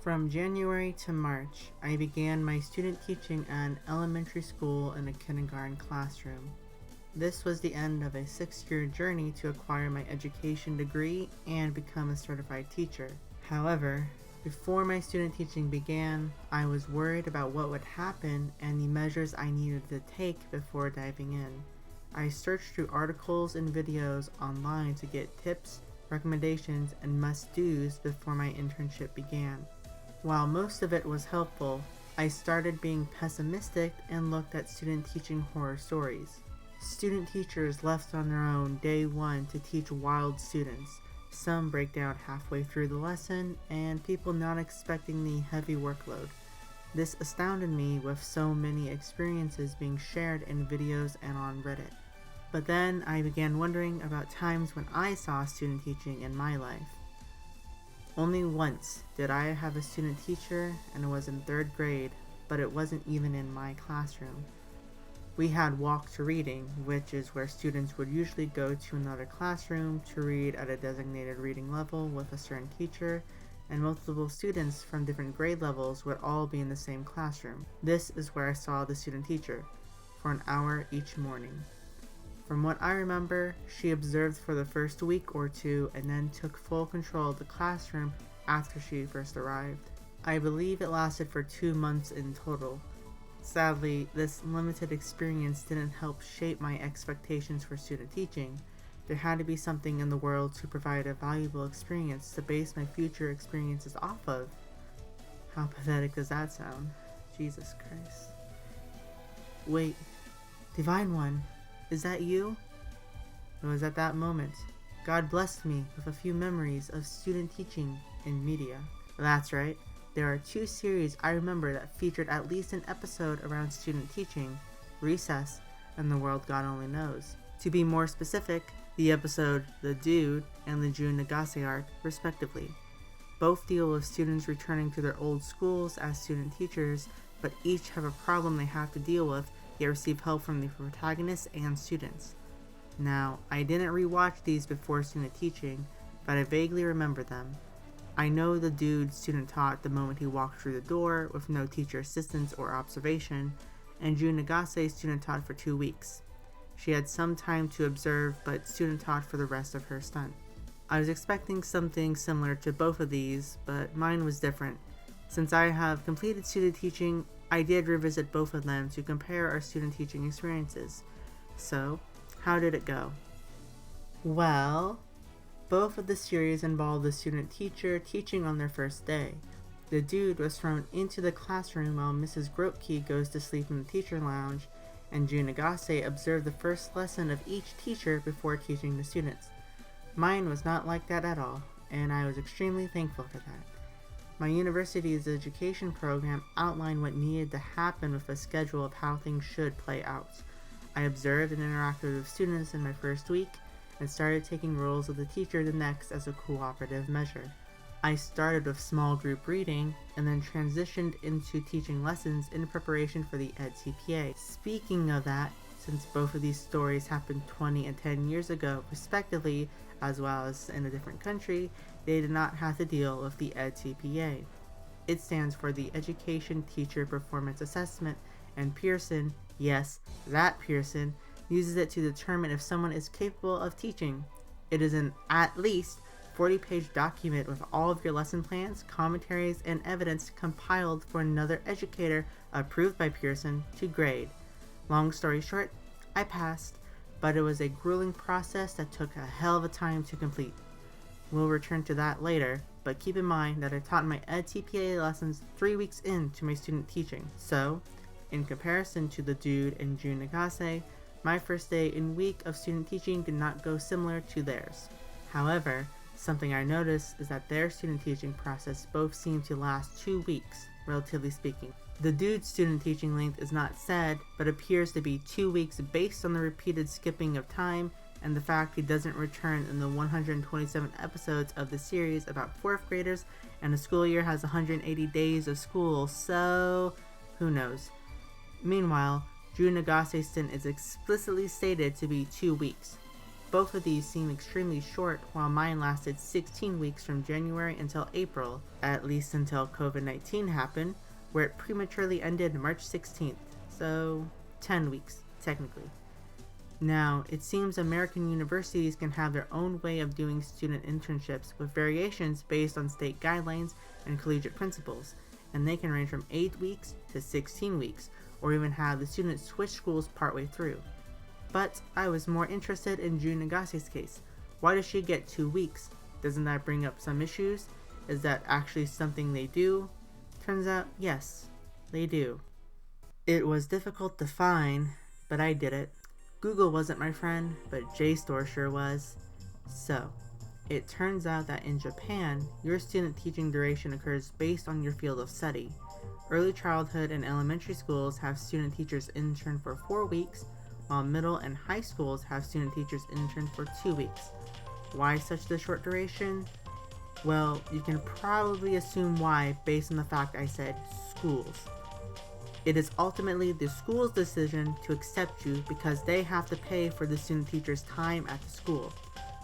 From January to March, I began my student teaching at an elementary school in a kindergarten classroom. This was the end of a 6-year journey to acquire my education degree and become a certified teacher. However, before my student teaching began, I was worried about what would happen and the measures I needed to take before diving in. I searched through articles and videos online to get tips, recommendations, and must-dos before my internship began. While most of it was helpful, I started being pessimistic and looked at student teaching horror stories. Student teachers left on their own day one to teach wild students. Some break down halfway through the lesson, and people not expecting the heavy workload. This astounded me with so many experiences being shared in videos and on Reddit. But then I began wondering about times when I saw student teaching in my life. Only once did I have a student teacher, and it was in 3rd grade, but it wasn't even in my classroom. We had walk to reading, which is where students would usually go to another classroom to read at a designated reading level with a certain teacher, and multiple students from different grade levels would all be in the same classroom. This is where I saw the student teacher, for an hour each morning. From what I remember, she observed for the first week or two and then took full control of the classroom after she first arrived. I believe it lasted for 2 months in total. Sadly, this limited experience didn't help shape my expectations for student teaching. There had to be something in the world to provide a valuable experience to base my future experiences off of. How pathetic does that sound? Jesus Christ. Wait, Divine One, is that you? It was at that moment God blessed me with a few memories of student teaching in media. That's right. There are 2 series I remember that featured at least an episode around student teaching, Recess and The World God Only Knows. To be more specific, the episode The Dude and the Jun Nagase arc, respectively. Both deal with students returning to their old schools as student teachers, but each have a problem they have to deal with, yet receive help from the protagonists and students. Now, I didn't rewatch these before student teaching, but I vaguely remember them. I know the dude student taught the moment he walked through the door with no teacher assistance or observation, and Jun Nagase student taught for 2 weeks. She had some time to observe, but student taught for the rest of her stunt. I was expecting something similar to both of these, but mine was different. Since I have completed student teaching, I did revisit both of them to compare our student teaching experiences. So, how did it go? Well, both of the series involved the student teacher teaching on their first day. The dude was thrown into the classroom while Mrs. Grotke goes to sleep in the teacher lounge, and Jun Nagase observed the first lesson of each teacher before teaching the students. Mine was not like that at all, and I was extremely thankful for that. My university's education program outlined what needed to happen with a schedule of how things should play out. I observed and interacted with students in my first week, and started taking roles of the teacher the next as a cooperative measure. I started with small group reading, and then transitioned into teaching lessons in preparation for the EdCPA. Speaking of that, since both of these stories happened 20 and 10 years ago respectively, as well as in a different country, they did not have to deal with the EdCPA. It stands for the Education Teacher Performance Assessment, and Pearson, yes, that Pearson, uses it to determine if someone is capable of teaching. It is an at least 40-page document with all of your lesson plans, commentaries, and evidence compiled for another educator approved by Pearson to grade. Long story short, I passed, but it was a grueling process that took a hell of a time to complete. We'll return to that later, but keep in mind that I taught my EdTPA lessons 3 weeks into my student teaching. So, in comparison to the dude and Jun Nagase, my first day and week of student teaching did not go similar to theirs. However, something I noticed is that their student teaching process both seemed to last 2 weeks, relatively speaking. The dude's student teaching length is not said, but appears to be 2 weeks based on the repeated skipping of time and the fact he doesn't return in the 127 episodes of the series about 4th graders, and the school year has 180 days of school, so who knows. Meanwhile, Jun Nagase's stint is explicitly stated to be 2 weeks. Both of these seem extremely short, while mine lasted 16 weeks from January until April, at least until COVID-19 happened, where it prematurely ended March 16th, so 10 weeks, technically. Now, it seems American universities can have their own way of doing student internships with variations based on state guidelines and collegiate principles, and they can range from 8 weeks to 16 weeks, or even have the students switch schools partway through. But I was more interested in Jun Nagase's case. Why does she get 2 weeks? Doesn't that bring up some issues? Is that actually something they do? Turns out, yes, they do. It was difficult to find, but I did it. Google wasn't my friend, but JSTOR sure was. So, it turns out that in Japan, your student teaching duration occurs based on your field of study. Early childhood and elementary schools have student teachers intern for 4 weeks, while middle and high schools have student teachers intern for 2 weeks. Why such the short duration? Well, you can probably assume why based on the fact I said schools. It is ultimately the school's decision to accept you because they have to pay for the student teacher's time at the school.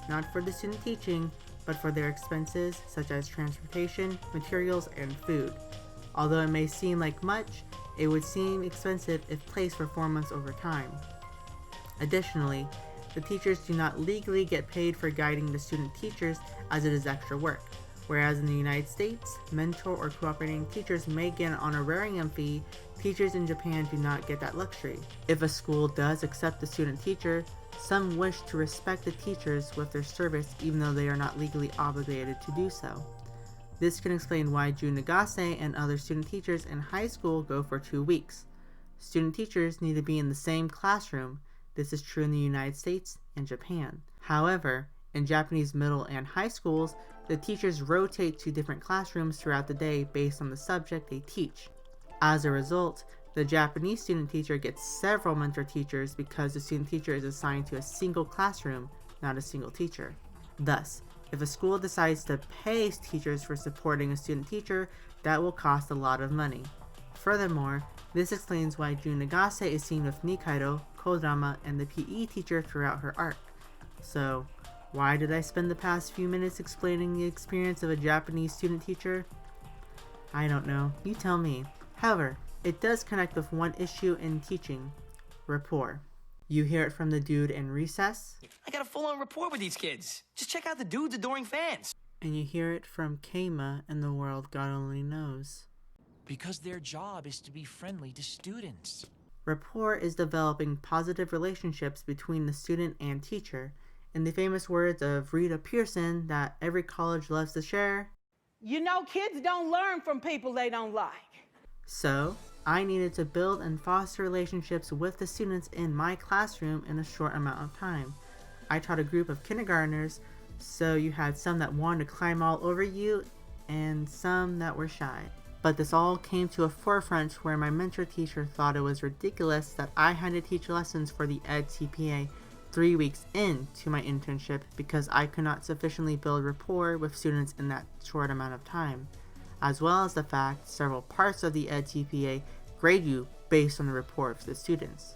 Not for the student teaching, but for their expenses such as transportation, materials, and food. Although it may seem like much, it would seem expensive if placed for 4 months over time. Additionally, the teachers do not legally get paid for guiding the student teachers as it is extra work, whereas in the United States, mentor or cooperating teachers may get an honorarium fee. Teachers in Japan do not get that luxury. If a school does accept the student teacher, some wish to respect the teachers with their service even though they are not legally obligated to do so. This can explain why Jun Nagase and other student teachers in high school go for 2 weeks. Student teachers need to be in the same classroom. This is true in the United States and Japan. However, in Japanese middle and high schools, the teachers rotate to different classrooms throughout the day based on the subject they teach. As a result, the Japanese student teacher gets several mentor teachers because the student teacher is assigned to a single classroom, not a single teacher. Thus, if a school decides to pay teachers for supporting a student teacher, that will cost a lot of money. Furthermore, this explains why Jun Nagase is seen with Nikaido, Kodrama, and the PE teacher throughout her arc. So, why did I spend the past few minutes explaining the experience of a Japanese student teacher? I don't know, you tell me. However, it does connect with one issue in teaching: rapport. You hear it from the dude in Recess. I got a full-on rapport with these kids. Just check out the dude's adoring fans. And you hear it from Keima in The World God Only Knows. Because their job is to be friendly to students. Rapport is developing positive relationships between the student and teacher. In the famous words of Rita Pearson that every college loves to share, you know, kids don't learn from people they don't like. So, I needed to build and foster relationships with the students in my classroom in a short amount of time. I taught a group of kindergartners, so you had some that wanted to climb all over you and some that were shy. But this all came to a forefront where my mentor teacher thought it was ridiculous that I had to teach lessons for the Ed TPA 3 weeks into my internship because I could not sufficiently build rapport with students in that short amount of time, as well as the fact several parts of the Ed TPA grade you based on the rapport of the students.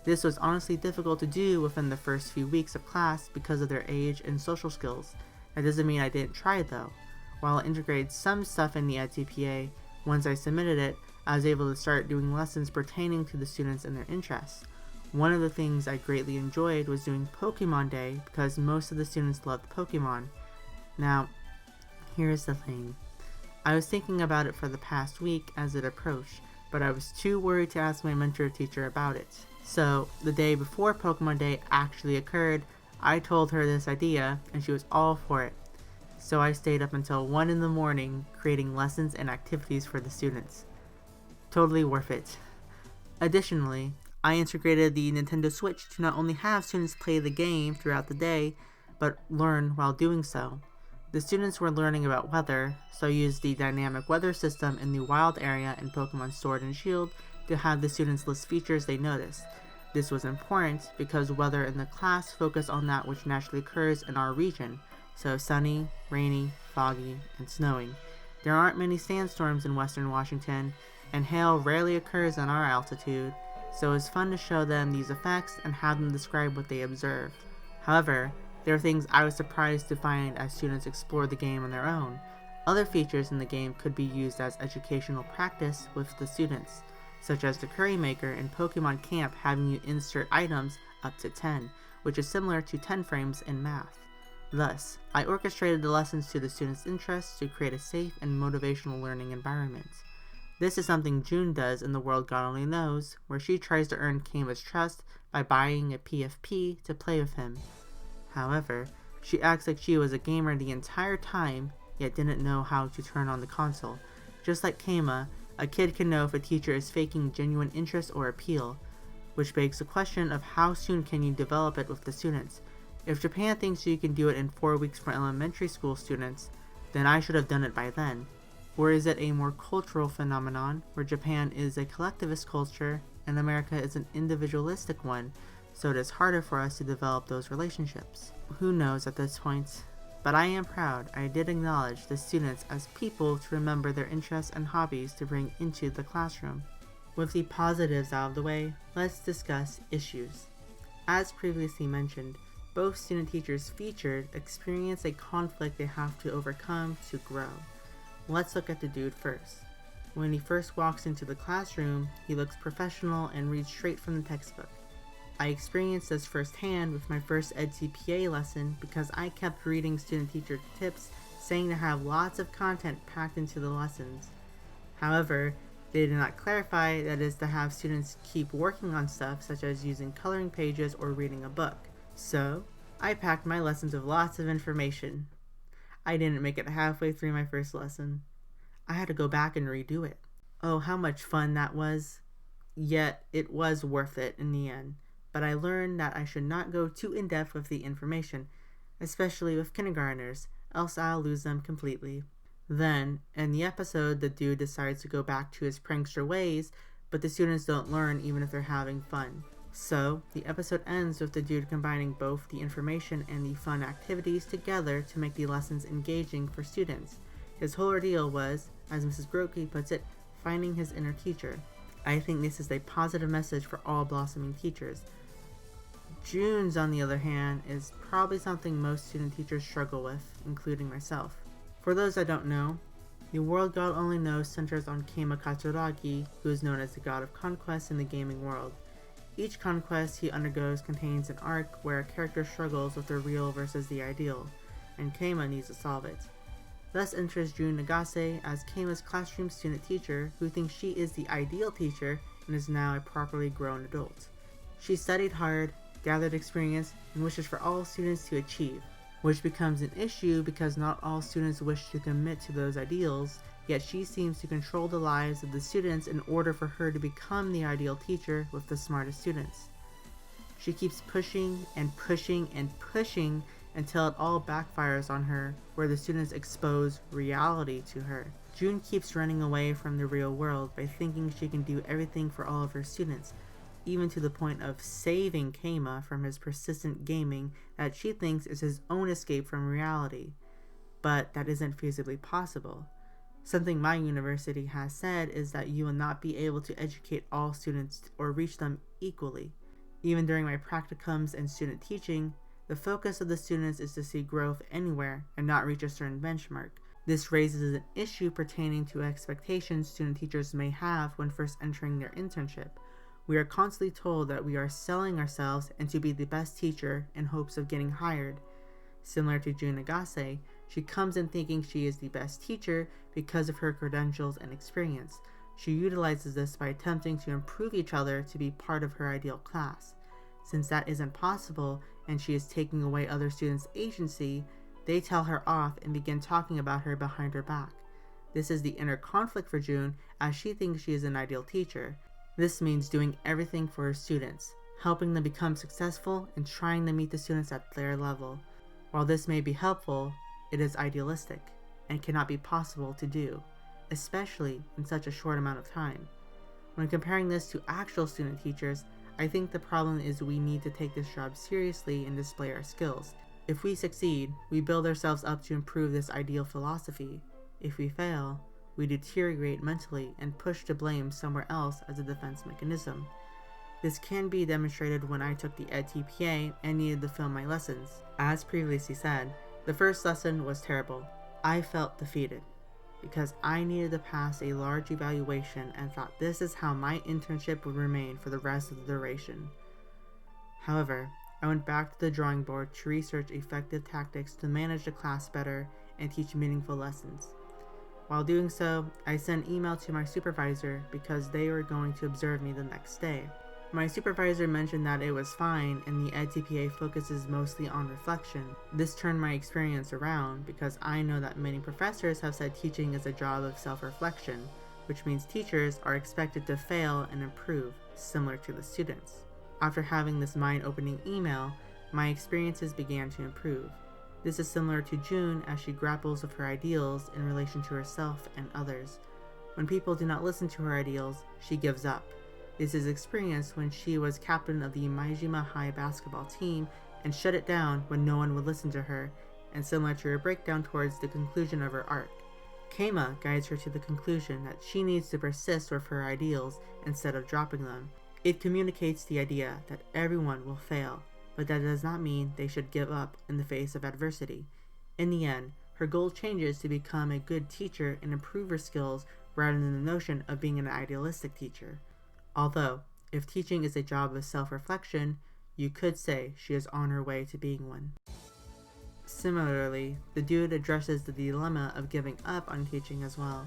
This was honestly difficult to do within the first few weeks of class because of their age and social skills. That doesn't mean I didn't try though. While I integrated some stuff in the Ed TPA, once I submitted it, I was able to start doing lessons pertaining to the students and their interests. One of the things I greatly enjoyed was doing Pokemon Day because most of the students loved Pokemon. Now, here's the thing. I was thinking about it for the past week as it approached, but I was too worried to ask my mentor teacher about it. So, the day before Pokemon Day actually occurred, I told her this idea, and she was all for it. So I stayed up until 1 in the morning creating lessons and activities for the students. Totally worth it. Additionally, I integrated the Nintendo Switch to not only have students play the game throughout the day, but learn while doing so. The students were learning about weather, so I used the dynamic weather system in the wild area in Pokemon Sword and Shield to have the students list features they noticed. This was important because weather in the class focused on that which naturally occurs in our region, so sunny, rainy, foggy, and snowing. There aren't many sandstorms in western Washington, and hail rarely occurs on our altitude, so it was fun to show them these effects and have them describe what they observed. However, there are things I was surprised to find as students explore the game on their own. Other features in the game could be used as educational practice with the students, such as the curry maker in Pokemon Camp having you insert items up to 10, which is similar to 10 frames in math. Thus, I orchestrated the lessons to the students' interests to create a safe and motivational learning environment. This is something Jun does in The World God Only Knows, where she tries to earn Keima's trust by buying a PFP to play with him. However, she acts like she was a gamer the entire time, yet didn't know how to turn on the console. Just like Keima, a kid can know if a teacher is faking genuine interest or appeal, which begs the question of how soon can you develop it with the students. If Japan thinks you can do it in 4 weeks for elementary school students, then I should have done it by then. Or is it a more cultural phenomenon, where Japan is a collectivist culture and America is an individualistic one, so it is harder for us to develop those relationships? Who knows at this point? But I am proud I did acknowledge the students as people to remember their interests and hobbies to bring into the classroom. With the positives out of the way, let's discuss issues. As previously mentioned, both student teachers featured experience a conflict they have to overcome to grow. Let's look at the dude first. When he first walks into the classroom, he looks professional and reads straight from the textbook. I experienced this firsthand with my first EdCPA lesson because I kept reading student teacher tips saying to have lots of content packed into the lessons. However, they did not clarify that is to have students keep working on stuff such as using coloring pages or reading a book. So, I packed my lessons with lots of information. I didn't make it halfway through my first lesson. I had to go back and redo it. Oh, how much fun that was. Yet, it was worth it in the end. But I learned that I should not go too in-depth with the information, especially with kindergartners, else I'll lose them completely. Then, in the episode, the dude decides to go back to his prankster ways, but the students don't learn even if they're having fun. So, the episode ends with the dude combining both the information and the fun activities together to make the lessons engaging for students. His whole ordeal was, as Mrs. Grotke puts it, finding his inner teacher. I think this is a positive message for all blossoming teachers. Jun's, on the other hand, is probably something most student teachers struggle with, including myself. For those that don't know, The World God Only Knows centers on Keima Katsuragi, who is known as the god of conquest in the gaming world. Each conquest he undergoes contains an arc where a character struggles with the real versus the ideal, and Keima needs to solve it. Thus enters Jun Nagase as Keima's classroom student teacher, who thinks she is the ideal teacher and is now a properly grown adult. She studied hard, gathered experience, and wishes for all students to achieve, which becomes an issue because not all students wish to commit to those ideals, yet she seems to control the lives of the students in order for her to become the ideal teacher with the smartest students. She keeps pushing and pushing and pushing until it all backfires on her, where the students expose reality to her. Jun keeps running away from the real world by thinking she can do everything for all of her students, even to the point of saving Keima from his persistent gaming that she thinks is his own escape from reality. But that isn't feasibly possible. Something my university has said is that you will not be able to educate all students or reach them equally. Even during my practicums and student teaching, the focus of the students is to see growth anywhere and not reach a certain benchmark. This raises an issue pertaining to expectations student teachers may have when first entering their internship. We are constantly told that we are selling ourselves and to be the best teacher in hopes of getting hired. Similar to Jun Nagase, she comes in thinking she is the best teacher because of her credentials and experience. She utilizes this by attempting to improve each other to be part of her ideal class. Since that isn't possible and she is taking away other students' agency, they tell her off and begin talking about her behind her back. This is the inner conflict for Jun, as she thinks she is an ideal teacher. This means doing everything for her students, helping them become successful and trying to meet the students at their level. While this may be helpful, it is idealistic and cannot be possible to do, especially in such a short amount of time. When comparing this to actual student teachers, I think the problem is we need to take this job seriously and display our skills. If we succeed, we build ourselves up to improve this ideal philosophy. If we fail, we deteriorate mentally and push to blame somewhere else as a defense mechanism. This can be demonstrated when I took the EdTPA and needed to film my lessons. As previously said, the first lesson was terrible. I felt defeated because I needed to pass a large evaluation and thought this is how my internship would remain for the rest of the duration. However, I went back to the drawing board to research effective tactics to manage the class better and teach meaningful lessons. While doing so, I sent an email to my supervisor because they were going to observe me the next day. My supervisor mentioned that it was fine and the EdTPA focuses mostly on reflection. This turned my experience around because I know that many professors have said teaching is a job of self-reflection, which means teachers are expected to fail and improve, similar to the students. After having this mind-opening email, my experiences began to improve. This is similar to Jun as she grapples with her ideals in relation to herself and others. When people do not listen to her ideals, she gives up. This is experienced when she was captain of the Maijima High basketball team and shut it down when no one would listen to her, and similar to her breakdown towards the conclusion of her arc. Keima guides her to the conclusion that she needs to persist with her ideals instead of dropping them. It communicates the idea that everyone will fail, but that does not mean they should give up in the face of adversity. In the end, her goal changes to become a good teacher and improve her skills rather than the notion of being an idealistic teacher. Although, if teaching is a job of self-reflection, you could say she is on her way to being one. Similarly, the dude addresses the dilemma of giving up on teaching as well.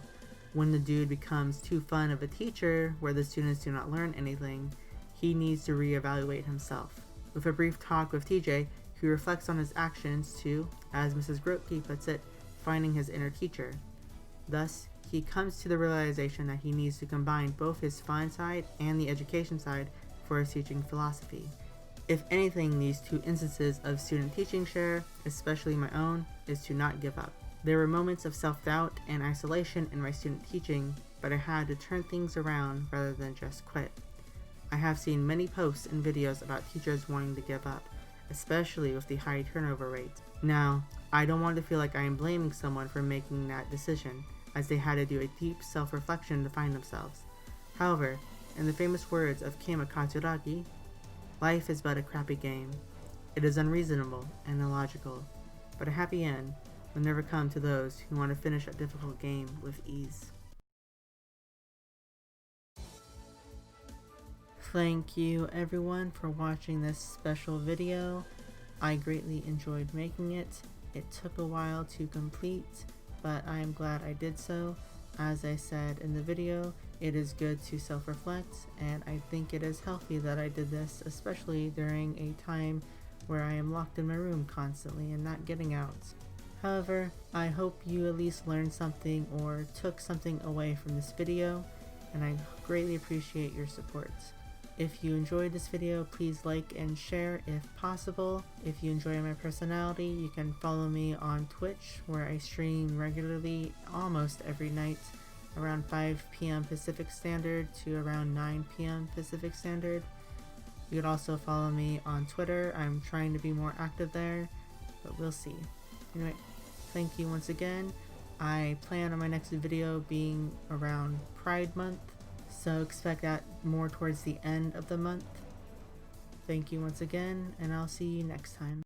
When the dude becomes too fun of a teacher where the students do not learn anything, he needs to reevaluate himself. With a brief talk with TJ, he reflects on his actions to, as Mrs. Grotke puts it, finding his inner teacher. Thus, he comes to the realization that he needs to combine both his fun side and the education side for his teaching philosophy. If anything, these two instances of student teaching share, especially my own, is to not give up. There were moments of self-doubt and isolation in my student teaching, but I had to turn things around rather than just quit. I have seen many posts and videos about teachers wanting to give up, especially with the high turnover rate. Now, I don't want to feel like I am blaming someone for making that decision, as they had to do a deep self-reflection to find themselves. However, in the famous words of Keima Katsuragi, life is but a crappy game. It is unreasonable and illogical, but a happy end will never come to those who want to finish a difficult game with ease. Thank you everyone for watching this special video. I greatly enjoyed making it. It took a while to complete, but I am glad I did so. As I said in the video, it is good to self-reflect, and I think it is healthy that I did this, especially during a time where I am locked in my room constantly and not getting out. However, I hope you at least learned something or took something away from this video, and I greatly appreciate your support. If you enjoyed this video, please like and share if possible. If you enjoy my personality, you can follow me on Twitch, where I stream regularly almost every night around 5 p.m. Pacific Standard to around 9 p.m. Pacific Standard. You can also follow me on Twitter. I'm trying to be more active there, but we'll see. Anyway, thank you once again. I plan on my next video being around Pride Month, so expect that more towards the end of the month. Thank you once again, and I'll see you next time.